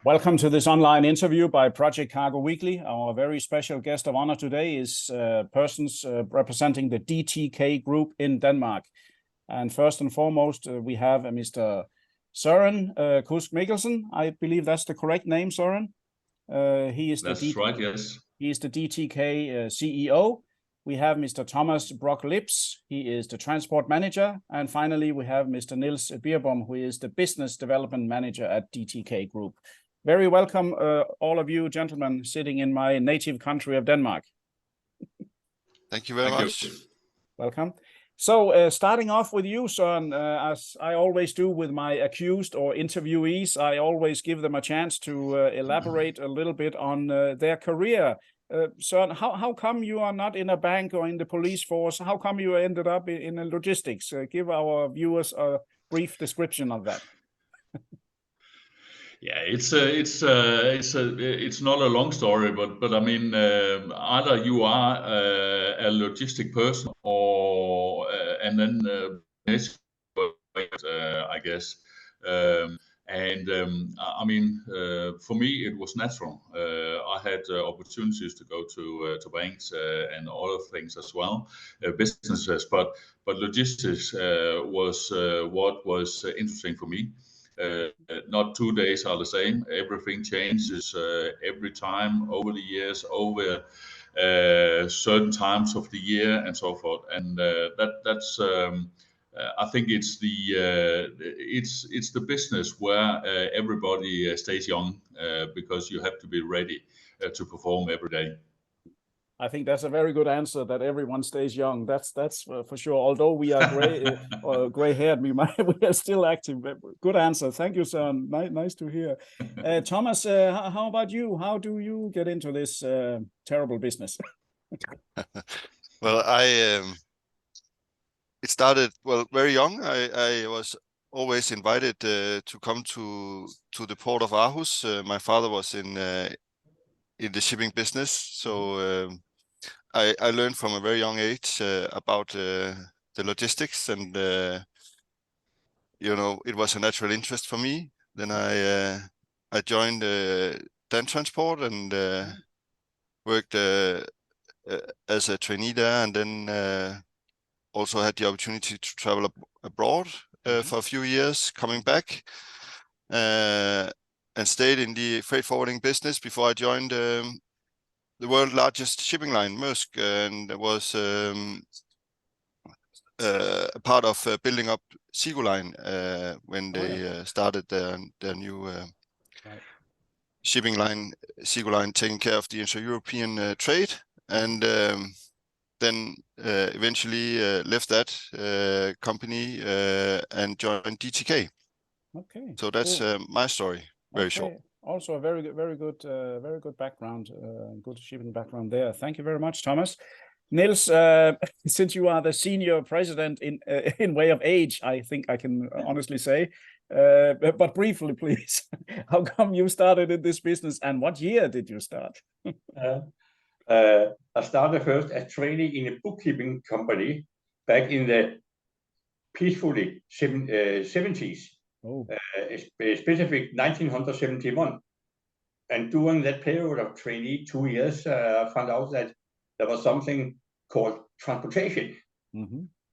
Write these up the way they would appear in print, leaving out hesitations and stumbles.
Welcome to this online interview by Project Cargo Weekly. Our very special guest of honor today is persons representing the DTK group in Denmark. And first and foremost, we have Mr. Søren Kusk Mikkelsen. I believe that's the correct name, Søren. That's right, yes. He is the DTK CEO. We have Mr. Thomas Broch-Lips. He is the transport manager. And finally, we have Mr. Niels Bierbum, who is the business development manager at DTK Group. Very welcome, all of you gentlemen sitting in my native country of Denmark. Thank you very much. Welcome. So starting off with you, Søren, as I always do with my accused or interviewees, I always give them a chance to elaborate a little bit on their career. Søren, how come you are not in a bank or in the police force? How come you ended up in logistics? Give our viewers a brief description of that. Yeah, it's not a long story, but I mean, either you are a logistic person or and then I guess. I mean, for me, it was natural. I had opportunities to go to banks and other things as well, businesses, but logistics was what was interesting for me. Not 2 days are the same. Everything changes every time over the years, over certain times of the year, and so forth. And that's I think it's the business where everybody stays young because you have to be ready to perform every day. I think that's a very good answer, that everyone stays young. That's for sure. Although we are gray-haired, we are still active. Good answer. Thank you, Søren. Nice to hear. Thomas, how about you? How do you get into this terrible business? Well, it started very young. I was always invited to come to the port of Aarhus. My father was in the shipping business, so I learned from a very young age about the logistics, and you know, it was a natural interest for me. Then I joined Dan Transport and worked as a trainee there, and then also had the opportunity to travel abroad for a few years, coming back. And stayed in the freight forwarding business before I joined the world's largest shipping line, Maersk, and was a part of building up Seago Line when they started their new shipping line, Seago Line, taking care of the inter-European trade, and then eventually left that company and joined DTK. Okay. So that's my story. Very short. Also a very good background, good shipping background there. Thank you very much, Thomas. Niels, since you are the senior president in way of age, I think I can honestly say, but briefly, please, how come you started in this business, and what year did you start? I started first as trainee in a bookkeeping company back in the peacefully 70s. Specific 1971, and during that period of trainee 2 years, I found out that there was something called transportation.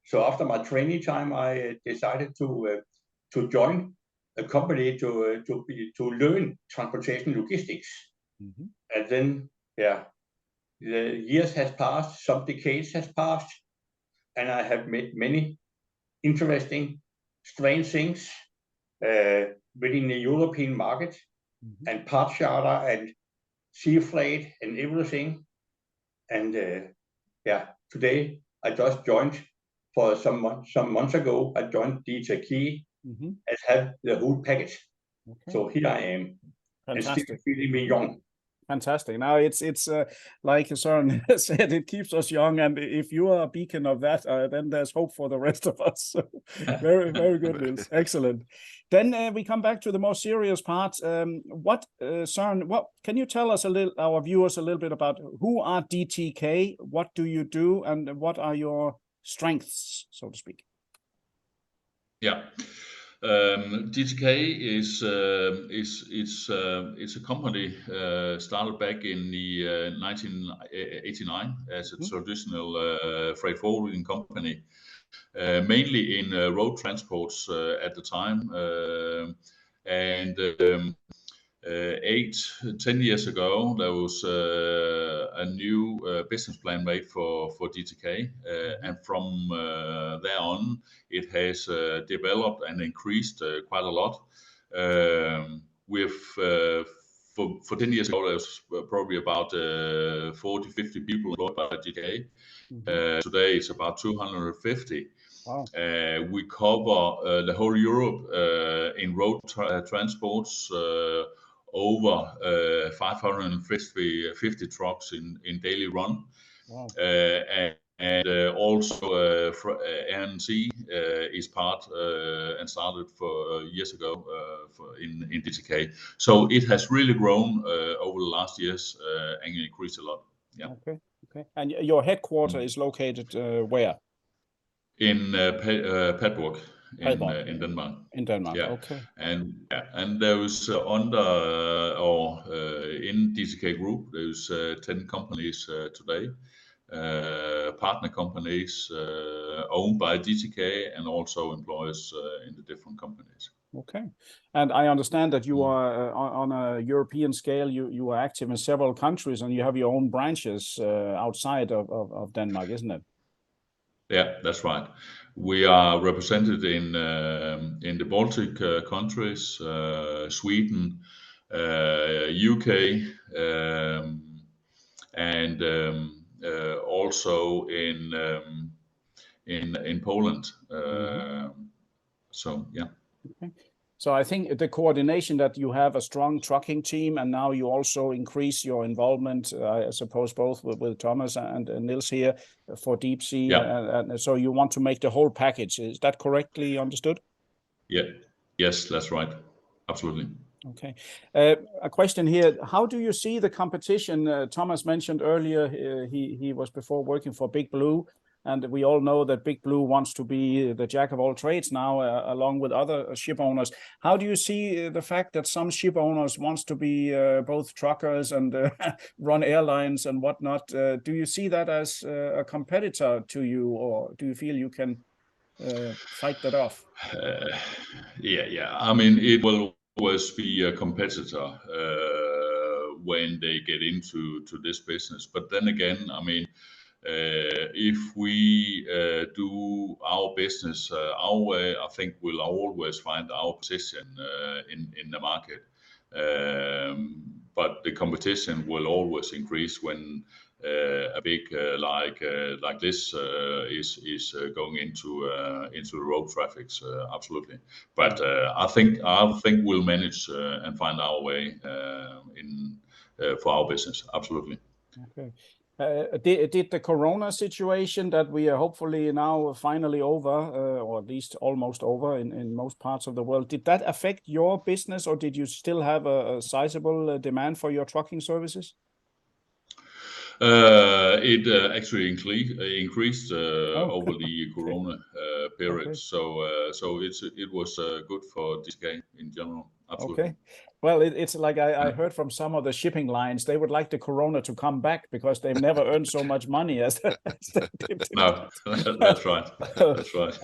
So after my trainee time, I decided to join a company to learn transportation logistics. And then the years has passed, some decades has passed, and I have met many interesting, strange things within the European market, and part charter and sea freight and everything. And today I just joined for some months ago. I joined DTK and have the whole package. So here I am. Fantastic. And still feeling me young. Fantastic. Now it's like Søren said, it keeps us young, and if you are a beacon of that, then there's hope for the rest of us. So very good, Niels. Excellent. Then we come back to the more serious part. Søren, what can you tell us our viewers a little bit about who are DTK? What do you do, and what are your strengths, so to speak? Yeah. DTK is it's a company started back in the 1989 as a traditional freight forwarding company, mainly in road transports at the time, and 10 years ago there was a new business plan made for DTK, and from there on it has developed and increased quite a lot. For 10 years ago there was probably about 40-50 people employed by DTK. Today it's about 250. Wow. We cover the whole Europe in road transports, over 550 trucks in daily run. Wow. And also Air Sea is part and started for years ago in DTK. So it has really grown over the last years and increased a lot. Yeah. Okay. And your headquarters is located where? In Padborg in Denmark. In Denmark. Yeah. Okay. And there's in DTK Group there's 10 companies today, partner companies owned by DTK and also employees in the different companies. Okay. And I understand that you are on a European scale. You are active in several countries and you have your own branches outside of Denmark, isn't it? Yeah, that's right. We are represented in the Baltic countries, Sweden, UK, and also in Poland. So yeah. Okay. So I think the coordination that you have a strong trucking team, and now you also increase your involvement, I suppose, both with Thomas and Niels here for deep sea. Yeah. And so you want to make the whole package. Is that correctly understood? Yeah. Yes, that's right. Absolutely. Okay. A question here. How do you see the competition? Thomas mentioned earlier he was before working for Big Blue. And we all know that Big Blue wants to be the jack of all trades now, along with other ship owners. How do you see the fact that some ship owners wants to be both truckers and run airlines and whatnot? Do you see that as a competitor to you, or do you feel you can fight that off? Yeah. I mean, it will always be a competitor when they get into this business. But then again, I mean, if we do our business our way, I think we'll always find our position in the market. But the competition will always increase when a big like this is going into the road traffics. Absolutely. But I think we'll manage and find our way for our business. Absolutely. Okay. Did the Corona situation that we are hopefully now finally over, or at least almost over in most parts of the world, did that affect your business, or did you still have a sizable demand for your trucking services? It actually increased over the Corona period. Okay. So it was good for DTK in general. Absolutely. Okay. Well, it's like I heard from some of the shipping lines, they would like the Corona to come back because they've never earned so much money as they did. No, that's right. That's right.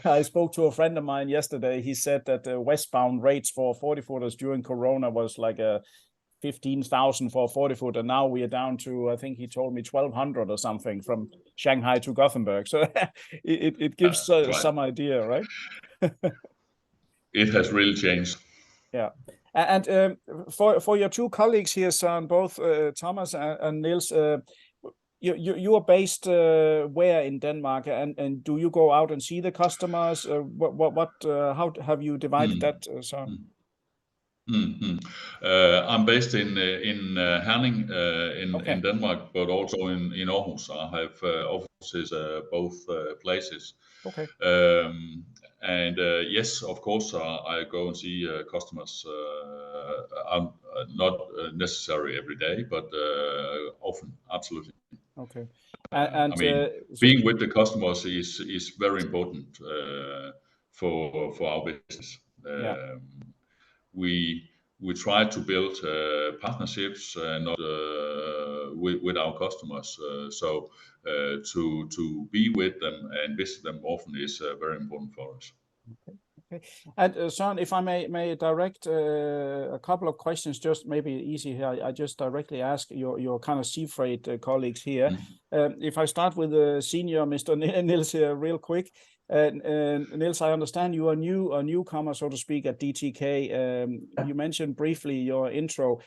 I spoke to a friend of mine yesterday. He said that the westbound rates for 40-footers during Corona was like 15,000 for a 40-foot, and now we are down to, I think he told me 1,200 or something from Shanghai to Gothenburg. So it gives right. some idea, right? It has really changed. Yeah. And for your two colleagues here, Søren, both Thomas and Niels, you are based where in Denmark, and do you go out and see the customers? How have you divided that, Søren? I'm based in Herning in Denmark, but also in Aarhus. I have offices both places. Okay. And yes, of course, I go and see customers. I'm not necessary every day, but often, absolutely. Okay. I mean, being with the customers is very important for our business. We try to build partnerships not with our customers. So to be with them and visit them often is very important for us. Okay. And Søren, if I may direct a couple of questions, just maybe easy here. I just directly ask your kind of sea freight colleagues here. If I start with the senior Mr. Niels here real quick. Niels, I understand you are a newcomer, so to speak, at DTK. You mentioned briefly your intro.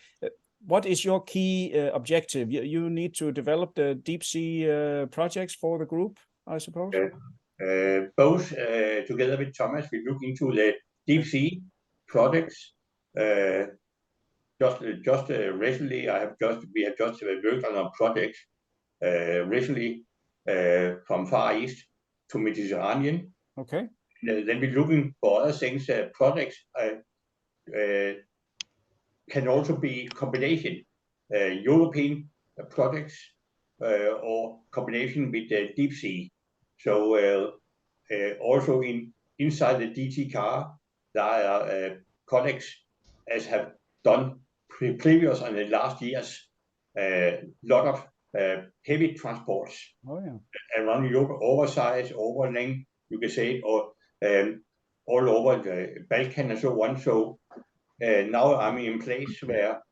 What is your key objective? You need to develop the deep sea projects for the group, I suppose? Both together with Thomas, we look into the deep sea projects. Just recently, we have just worked on a project recently from Far East to Mediterranean. Okay. Then we're looking for other things. Projects can also be combination, European projects or combination with the deep sea. So also inside the DTK, there are colleagues as have done previous and the last years lot of heavy transports around Europe, oversized, overland, you can say, or all over the Balkan and so on. So now I'm in place where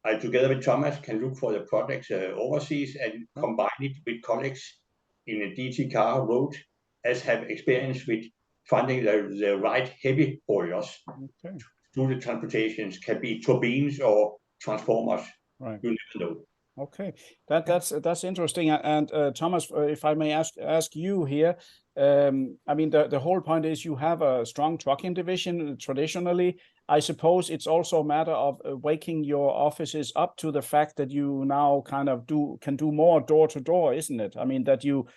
I, together with Thomas, can look for the projects overseas and combine it with colleagues in a DTK road as have experience with finding the right heavy haulers. Okay. Do the transportations, can be turbines or transformers. Right. You never know. Okay, that's interesting. And Thomas, if I may ask you here, I mean the whole point is you have a strong trucking division traditionally. I suppose it's also a matter of waking your offices up to the fact that you now kind of can do more door to door, isn't it? I mean that you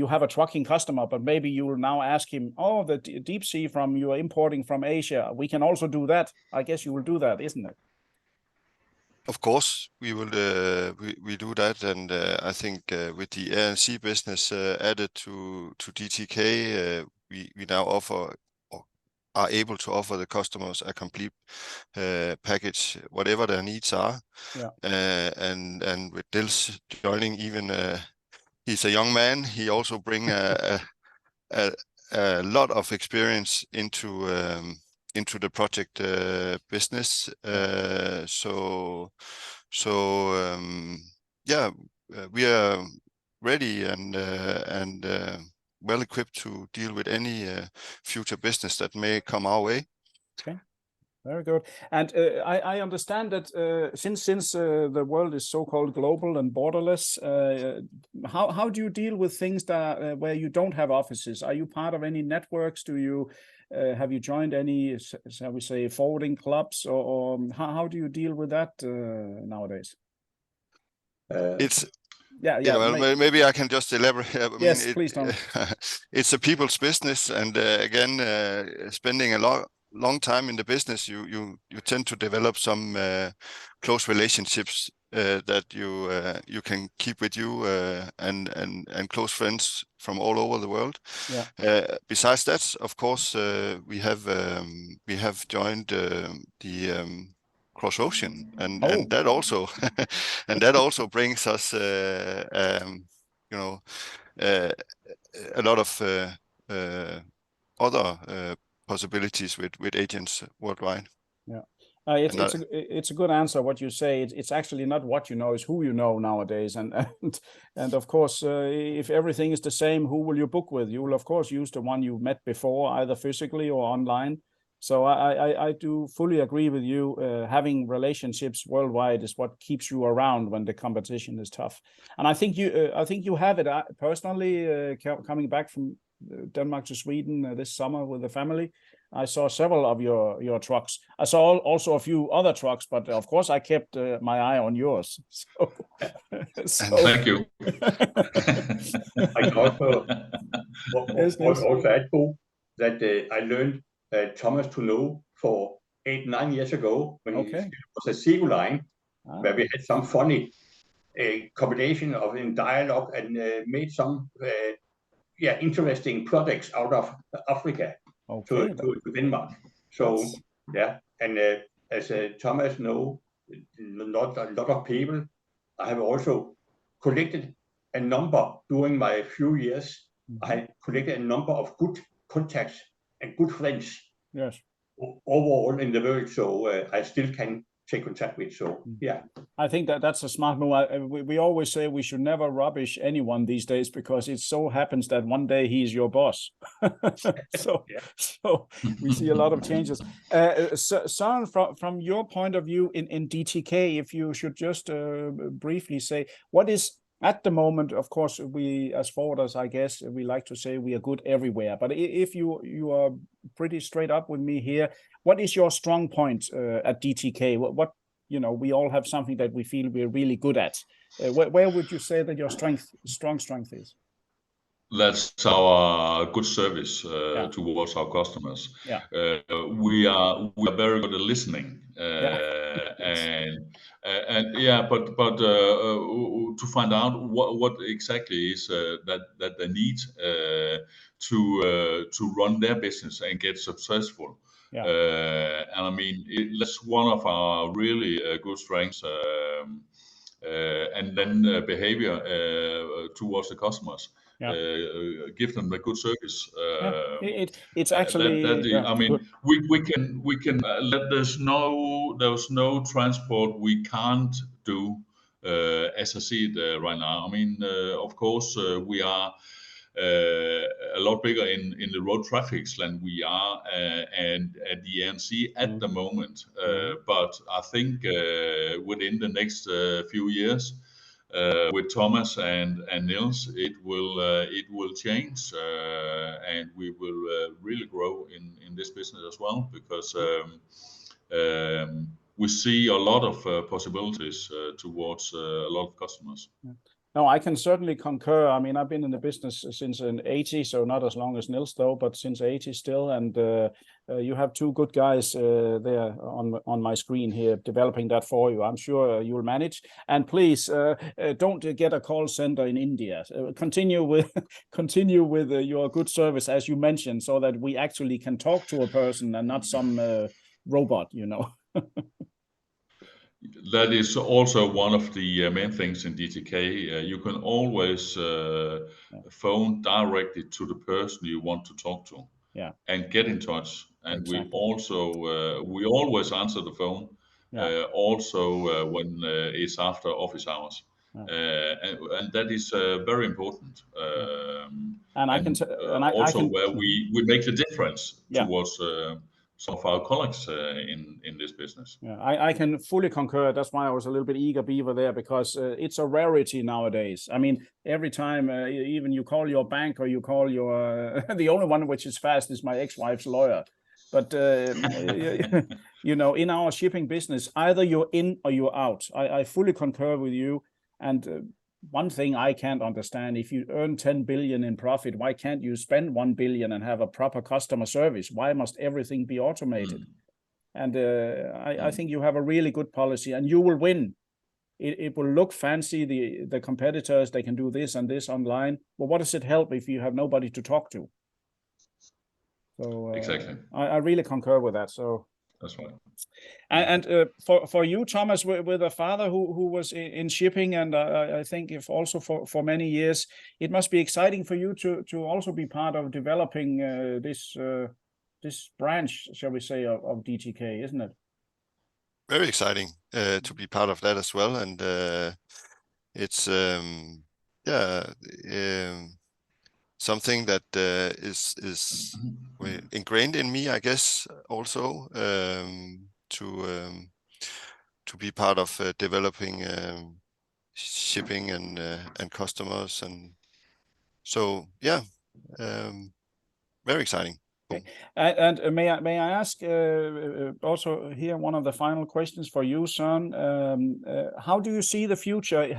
have a trucking customer, but maybe you will now ask him, oh, the deep sea from you are importing from Asia, we can also do that. I guess you will do that, isn't it? Of course, we will. We do that, and I think with the Air Sea business added to DTK, we now offer or are able to offer the customers a complete package, whatever their needs are. Yeah. And with Niels joining, even he's a young man. He also bring a lot of experience into the project business. We are ready and well equipped to deal with any future business that may come our way. Okay. Very good. And I understand that since the world is so-called global and borderless, how do you deal with things that where you don't have offices? Are you part of any networks? Do you have you joined any, shall we say, forwarding clubs, or how do you deal with that nowadays? It's well, maybe I can just elaborate. Yes, please, Tom. It's a people's business, and again, spending a long time in the business, you tend to develop some close relationships that you can keep with you and close friends from all over the world. Yeah. Besides that, of course, we have joined the cross ocean, and that also and that also brings us a lot of other possibilities with agents worldwide. Yeah, it's a good answer. What you say, it's actually not what you know, it's who you know nowadays. And of course, if everything is the same, who will you book with? You will of course use the one you met before, either physically or online. So I do fully agree with you. Having relationships worldwide is what keeps you around when the competition is tough. And I think you have it personally. Coming back from Denmark to Sweden this summer with the family, I saw several of your trucks. I saw also a few other trucks, but of course I kept my eye on yours. So thank you. I can also add to that I learned Thomas to know for 8-9 years ago when he was a Seagull line, where we had some funny combination of in dialogue and made some interesting projects out of Africa. Okay. to Denmark. So yeah, and as Thomas know, not a lot of people. I have also collected a number during my few years. I had collected a number of good contacts and good friends. Yes. Overall in the world, so I still can take contact with. So yeah, I think that's a smart move. We always say we should never rubbish anyone these days, because it so happens that one day he's your boss. So we see a lot of changes. Søren, from your point of view in DTK, if you should just briefly say what is at the moment. Of course, we as forwarders, I guess we like to say we are good everywhere. But if you are pretty straight up with me here, what is your strong point at DTK? What we all have something that we feel we're really good at. Where would you say that your strong strength is? That's our good service towards our customers. Yeah. We are very good at listening, but to find out what exactly is that they need to run their business and get successful. Yeah. And I mean, that's one of our really good strengths. And then behavior towards the customers. Give them a good service. It's actually. I mean, good. we can let there's no transport we can't do as I see it right now. I mean, of course, we are a lot bigger in the road traffics than we are and at the Air Sea at the moment. But I think within the next few years, with Thomas and Niels, it will change, and we will really grow in this business as well, because we see a lot of possibilities towards a lot of customers. No, I can certainly concur. I mean, I've been in the business since in '80, so not as long as Niels though, but since '80 still. And you have two good guys there on my screen here developing that for you. I'm sure you'll manage. And please don't get a call center in India. Continue with your good service as you mentioned, so that we actually can talk to a person and not some robot. That is also one of the main things in DTK. You can always phone directly to the person you want to talk to, and get in touch. And exactly. We always answer the phone, also when it's after office hours, and that is very important. And I can also where we make the difference towards. Some of our colleagues in this business. Yeah, I can fully concur. That's why I was a little bit eager beaver there, because it's a rarity nowadays. I mean, every time, even you call your bank or you call your, the only one which is fast is my ex-wife's lawyer. But, in our shipping business, either you're in or you're out. I fully concur with you. And one thing I can't understand, if you earn 10 billion in profit, why can't you spend 1 billion and have a proper customer service? Why must everything be automated? And I think you have a really good policy, and you will win. It will look fancy, the competitors, they can do this and this online. But what does it help if you have nobody to talk to? So exactly. I really concur with that. So that's right. And for you, Thomas, with a father who was in shipping, and I think if also for many years, it must be exciting for you to also be part of developing this branch, shall we say, of DTK, isn't it? Very exciting to be part of that as well, and it's something that is ingrained in me, I guess, also to be part of developing shipping and customers, and so very exciting. Okay. And may I ask also here one of the final questions for you, Søren. How do you see the future?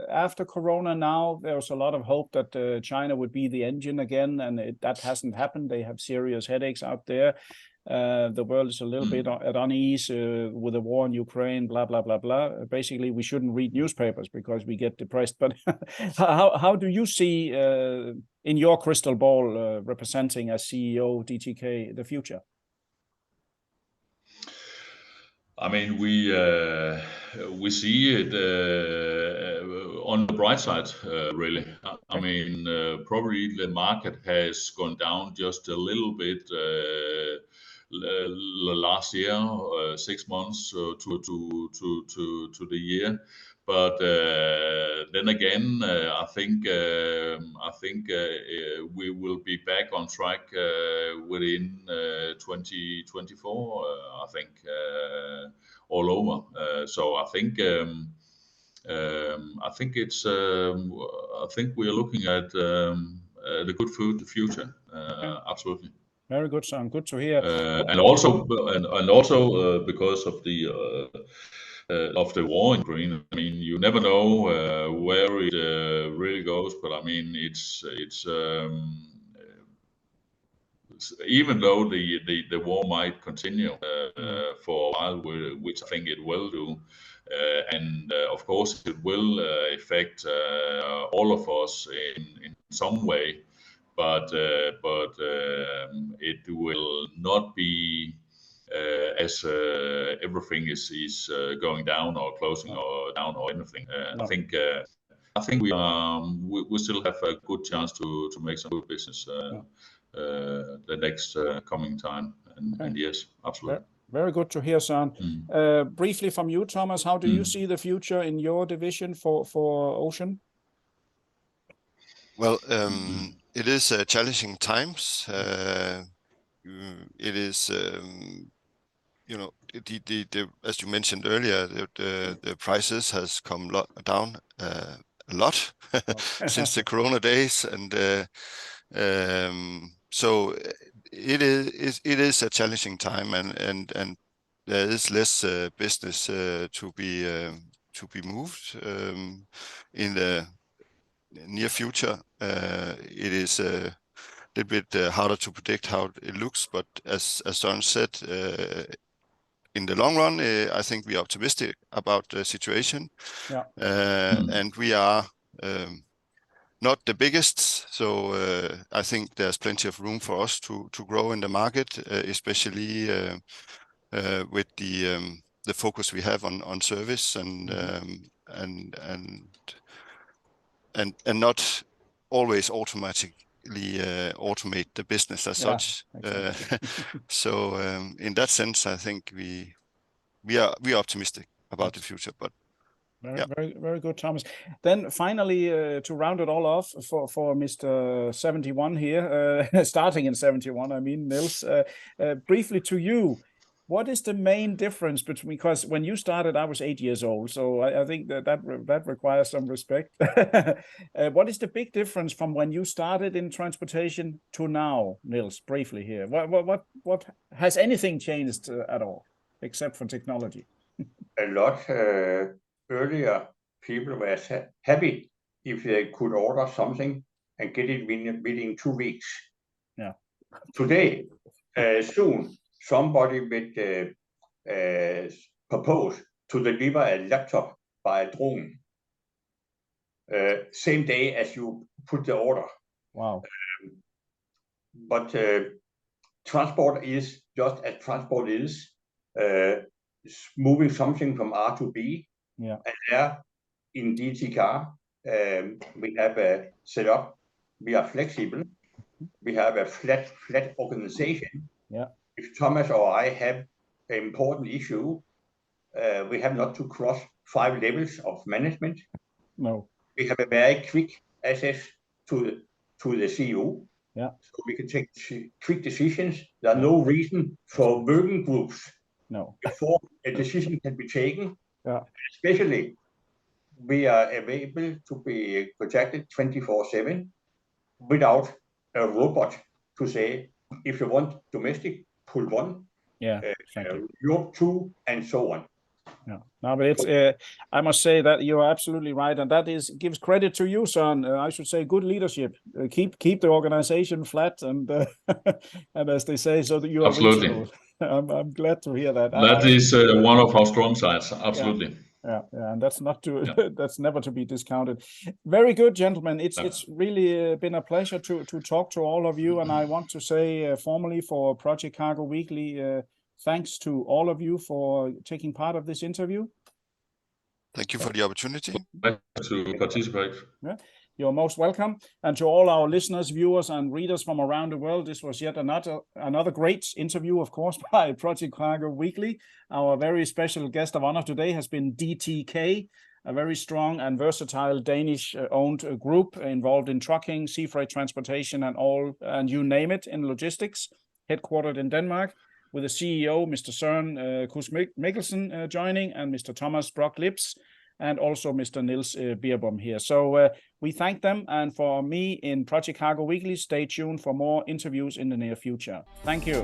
After Corona now, there's a lot of hope that China would be the engine again, and that hasn't happened. They have serious headaches out there. The world is a little bit at unease with the war in Ukraine, blah, blah, blah, blah. Basically, we shouldn't read newspapers because we get depressed. But how do you see in your crystal ball representing as CEO DTK the future? I mean, we see it on the bright side, really. I mean, probably the market has gone down just a little bit last year, 6 months to the year. But then again, I think we will be back on track within 2024. I think all over. So I think it's I think we are looking at the good future. Absolutely. Very good, Søren. Good to hear. And also because of the war in Ukraine. I mean, you never know where it really goes, but I mean, it's even though the war might continue for a while, which I think it will do, and of course it will affect all of us in some way, but it will not be as everything is going down or closing or down or anything. No. I think we still have a good chance to make some good business the next coming time and years. Absolutely. Very good to hear, Søren. Briefly from you, Thomas, how do you see the future in your division for Ocean? Well, it is challenging times. It is, you know, as you mentioned earlier, the prices has come down a lot since the Corona days, and so it is a challenging time, and there is less business to be moved in the near future. It is a little bit harder to predict how it looks, but as Søren said, in the long run, I think we are optimistic about the situation. Yeah. And we are not the biggest, so I think there's plenty of room for us to grow in the market, especially with the focus we have on service and not always automatically automate the business as such. Exactly. So in that sense, I think we are optimistic about the future. But very good, Thomas. Then finally, to round it all off for Mr. 71 here, starting in 71, I mean, Niels, briefly to you, what is the main difference between, because when you started, I was 8 years old, so I think that requires some respect. What is the big difference from when you started in transportation to now, Niels, briefly here? What has anything changed at all, except for technology? A lot. Earlier, people were happy if they could order something and get it within 2 weeks. Yeah. Today, soon, somebody will propose to deliver a laptop by a drone same day as you put the order. Wow. But transport is just as transport is, moving something from A to B. Yeah. And there in DTK, we have a setup. We are flexible. We have a flat organization. Yeah. If Thomas or I have an important issue, we have not to cross 5 levels of management. No. We have a very quick access to the CEO. Yeah. So we can take quick decisions. There are no reason for working groups. No. Before a decision can be taken. Yeah. Especially, we are able to be contacted 24/7 without a robot to say, if you want domestic, pull 1, Yeah, exactly. Europe 2, and so on. Yeah, no, but it's. I must say that you are absolutely right, and that gives credit to you, Søren. I should say, good leadership. Keep the organization flat, and and as they say, so that you are reachable. I'm glad to hear that. That is one of our strong sides. Absolutely. Yeah, and that's not to that's never to be discounted. Very good, gentlemen. It's really been a pleasure to talk to all of you, and I want to say formally for Project Cargo Weekly. Thanks to all of you for taking part of this interview. Thank you for the opportunity. To participate. Yeah, you're most welcome. And to all our listeners, viewers, and readers from around the world, this was yet another great interview, of course, by Project Cargo Weekly. Our very special guest of honor today has been DTK, a very strong and versatile Danish-owned group involved in trucking, sea freight transportation, and you name it, in logistics, headquartered in Denmark, with the CEO, Mr. Søren Kusk Mikkelsen, joining, and Mr. Thomas Broch-Lips, and also Mr. Niels Bierbum here. So we thank them, and for me in Project Cargo Weekly, stay tuned for more interviews in the near future. Thank you.